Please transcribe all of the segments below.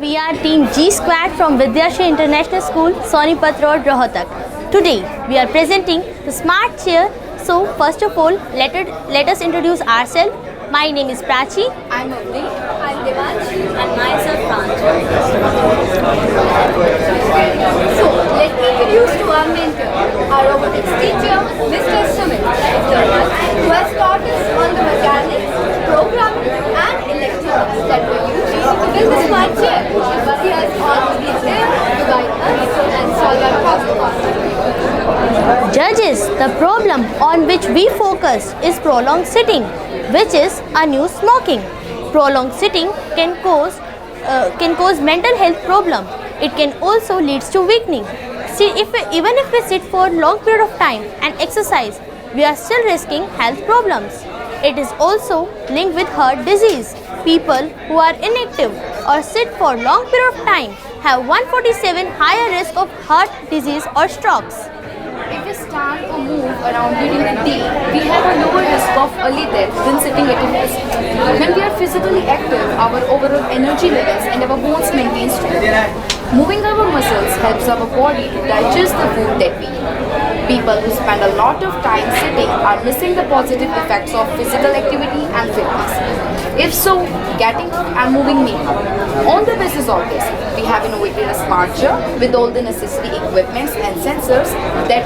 we are team G Squad from Vidyashri International School, Sonipat Road, Rohtak. Today we are presenting the smart chair. So first of all, let us introduce ourselves. My name is Prachi. I'm Murli. I'm Devanshi. And myself, Pranjal. So, let me introduce to our mentor, our robotics teacher, Mr. Sumit, who has taught us on the mechanics, programming and electronics that were used to build the smart chair. He has always been there to guide us and solve our problems. Judges, the problem on which we focus is prolonged sitting, which is a new smoking. Prolonged sitting can cause mental health problem. It can also lead to weakening. See, even if we sit for long period of time and exercise, we are still risking health problems. It is also linked with heart disease. People who are inactive or sit for long period of time have 147 higher risk of heart disease or strokes. If we stand or move around during the day, we have a lower risk of early death than sitting at a desk. When we are physically active, our overall energy levels and our bones maintain strength. Moving our muscles helps our body to digest the food that we eat. People who spend a lot of time sitting are missing the positive effects of physical activity and fitness. If so, getting up and moving may help. On the basis of this, we have innovated a smart chair with all the necessary equipments and sensors that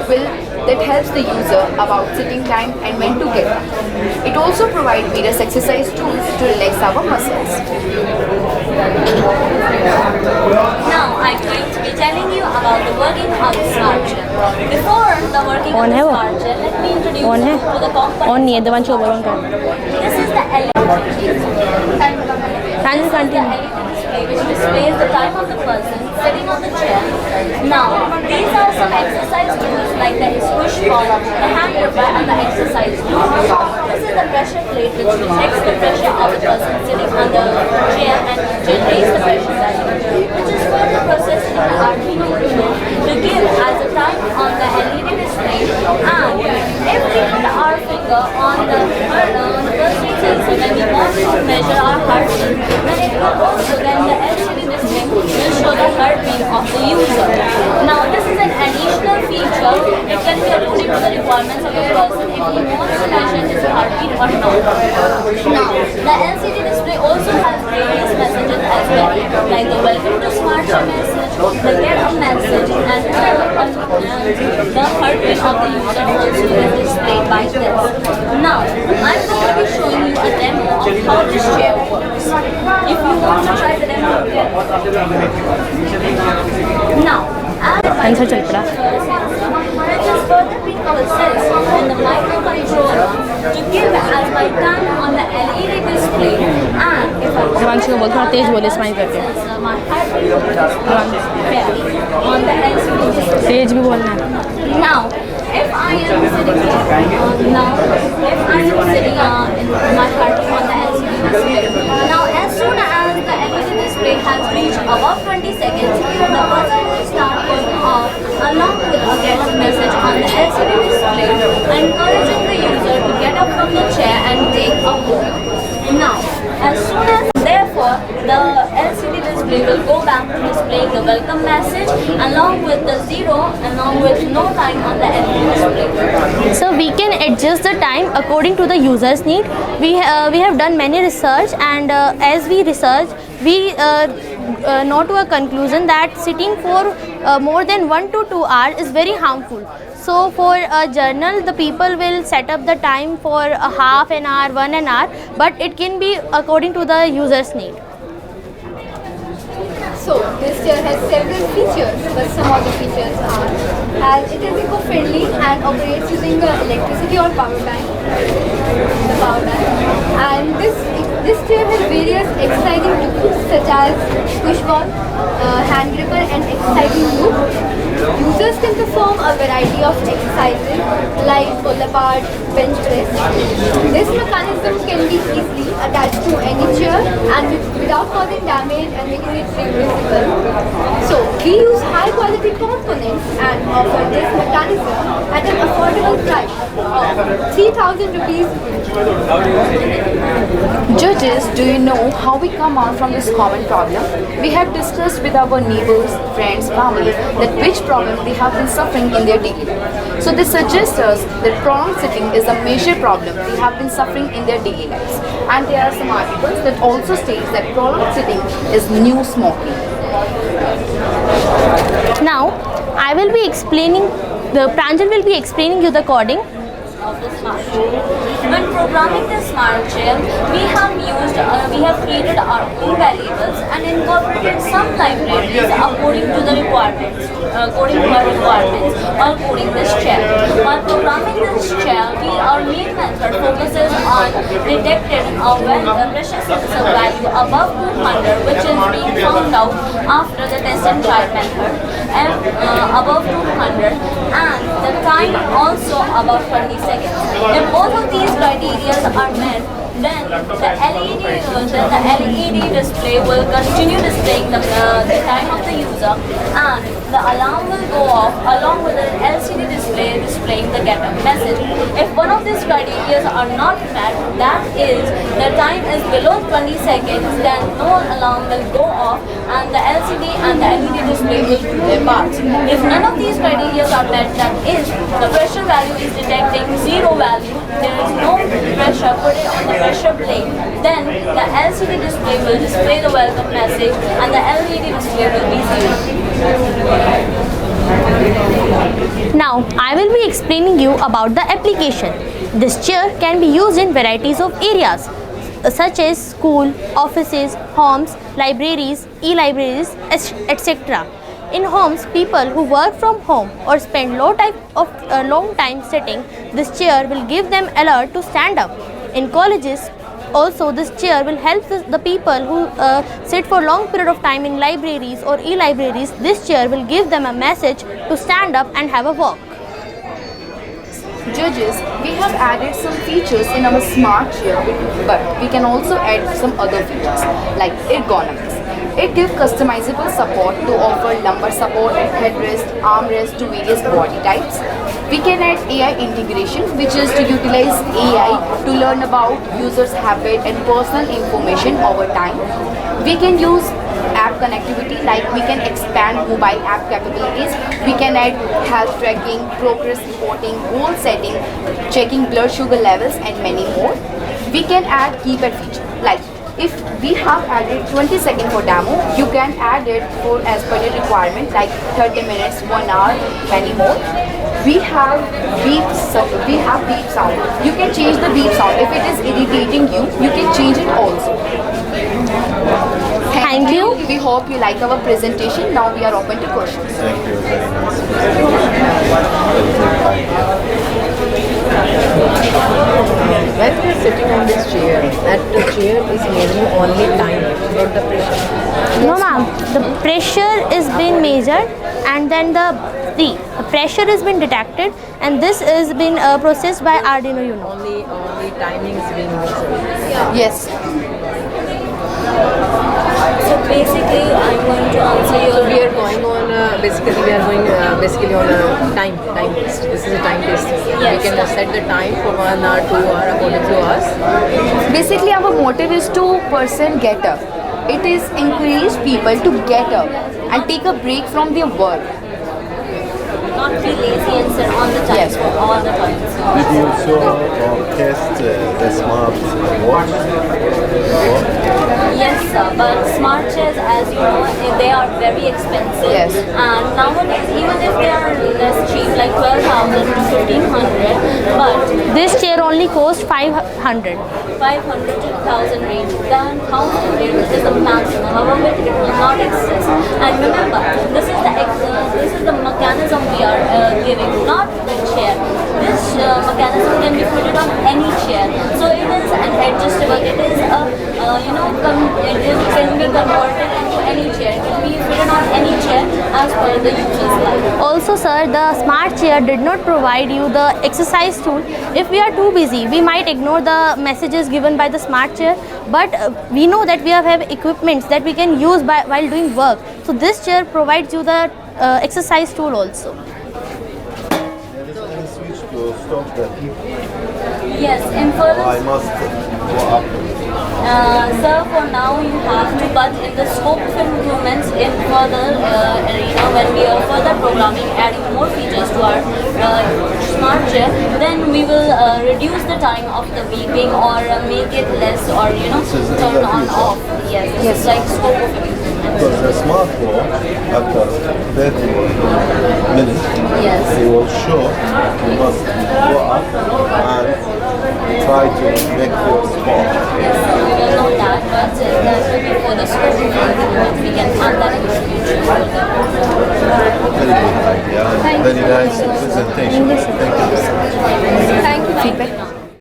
helps the user about sitting time and when to get up. It also provides various exercise tools to relax our muscles. Now I'm going to be telling you about the working of the smart chair. Before the working of the smart chair, let me introduce you to the components. This is the LED display which displays the time of the person sitting on the chair. Now, these are some exercise tools like the push ball, the hand gripper and the exercise tool. This is the pressure plate which detects the pressure of the person sitting on the chair and generates the pressure value, which is further processed in the Arduino Uno to give as a time on the LED display. And if we put our finger on the pulse sensor when we want to measure our heartbeat, then it will also then the LCD display will show the heartbeat of the user. Now this is an additional feature. It can be according to the requirements of the person if he wants to measure his heartbeat or not. Now the LCD display also has various messages as well, like the welcome to smart chair message, the get up message, and the heartbeat of the user also is displayed by this. Now I'm going to be showing you a demo of how this chair works. If you want to try the demo, now, as which is further being processed in the microcontroller to give as my time on the LED display, and if I my heartbeat on the LCD display. Now, if I am sitting in my heartbeat on the LCD display, now as soon as the LED display has reached above 20 seconds, the buzzer will start going off along with a get up message on the LCD display, encouraging the user to get up from the chair and take a walk. Now, as soon as therefore the LCD display will go back to displaying the welcome message along with the zero, along with no time on the LED display. So we can adjust the time according to the user's need. We have done many research, and as we research, we know to a conclusion that sitting for more than 1 to 2 hours is very harmful. So for a journal, the people will set up the time for a half an hour, 1 hour, but it can be according to the user's need. So, this chair has several features, but some of the features are as it is eco-friendly and operates using electricity or power bank. And this chair has various exercising tools such as push ball, hand gripper and exercising loop. Users can perform a variety of exercises like pull apart, bench press. This mechanism can be easily attached to any chair and without causing damage and making it reversible. So We use high quality components and offer this mechanism at an affordable price of 3,000 rupees. Judges, do you know how we come out from this common problem? We have discussed with our neighbors, friends, family that which problem they have been suffering in their daily life. So they suggest us that prolonged sitting is a major problem they have been suffering in their daily lives. And there are some articles that also states that prolonged sitting is new smoking. Now, I will be explaining, Pranjal will be explaining you the coding. Of the smart chair. When programming the smart chair, we have created our own variables and incorporated some libraries according to the requirements, while coding this chair. While programming this chair, our main method focuses on detecting when the pressure sensor value above 200, which is being found out after the test and try method, and above 200, and the time also above 20 seconds. If both of these criteria are met, then the LED display will continue displaying the time of the user, and the alarm will go off along with the LCD display displaying the get up message. If one of these criteria are not met, that is, the time is below 20 seconds, then no alarm will go off and the LCD and the LED display will do their parts. If none of these criteria are met, that is, the pressure value is detecting zero value, there is no pressure put it on the pressure plate, then the LCD display will display the welcome message and the LED display will be zero. Now, I will be explaining you about the application. This chair can be used in varieties of areas such as school, offices, homes, libraries, e-libraries, etc. In homes, people who work from home or spend long time sitting, this chair will give them alert to stand up. In colleges, also this chair will help the people who sit for long period of time in libraries or e-libraries. This chair will give them a message to stand up and have a walk. Judges, we have added some features in our smart chair, but we can also add some other features like ergonomics. It gives customizable support to offer lumbar support, headrest, armrest to various body types. We can add AI integration, which is to utilize AI to learn about users' habit and personal information over time. We can use app connectivity, like we can expand mobile app capabilities. We can add health tracking, progress reporting, goal setting, checking blood sugar levels and many more. We can add keypad feature, like if we have added 20 seconds for demo, you can add it for as per your requirement, like 30 minutes, 1 hour, many more. We have beep sound. You can change the beep sound. If it is irritating you, you can change it also. Thank you. We hope you like our presentation. Now we are open to questions. Thank you very much. When we are sitting on this chair, that the chair is measuring only time, not the pressure. No ma'am, the pressure is being measured and then the pressure has been detected and this is been processed by Arduino Uno. Only timing is being measured. Yes. So basically, I'm going to answer your. We are going on basically on a time test. This is a time test. Yes. We can set the time for 1 hour, 2 hour according to us. Basically, our motive is to person get up. It is encourage people to get up and take a break from their work. Not be lazy and sit on the time Yes. for all the time. Did you also test the smart watch? Yes, sir, but smart chairs, as you know, they are very expensive. Yes. And nowadays, even if they are less cheap, like 12,000 to 1,500, but This chair only costs 500. 500 to 1,000 range, then 1,000 range is the maximum. However, it will not exist. And remember, this is the mechanism we are giving, not the chair. This mechanism can be put on any chair. So it is an adjustable. It is a it can be converted into any chair. It can be fitted on any chair as per the user's life. Also, sir, the smart chair did not provide you the exercise tool. If we are too busy, we might ignore the messages given by the smart chair, but we know that we have equipments that we can use while doing work. So this chair provides you the exercise tool also. There is any switch to stop that? Yes, in further I must go up. Sir, for now you have to, but in the scope of improvements in further, when we are further programming, adding more features to our smart chair, then we will reduce the time of the beeping or make it less, or is in turn the on future. off. Yes, this is like scope of improvement. Because the smartwatch, after 30 minutes, Yes. it will show you must go up and try to make your spot. Yes, so we will know that, but that will be for the scope of improvement. We can add that in the future. Very good idea and very nice presentation. Thank you. Thank you. Feedback.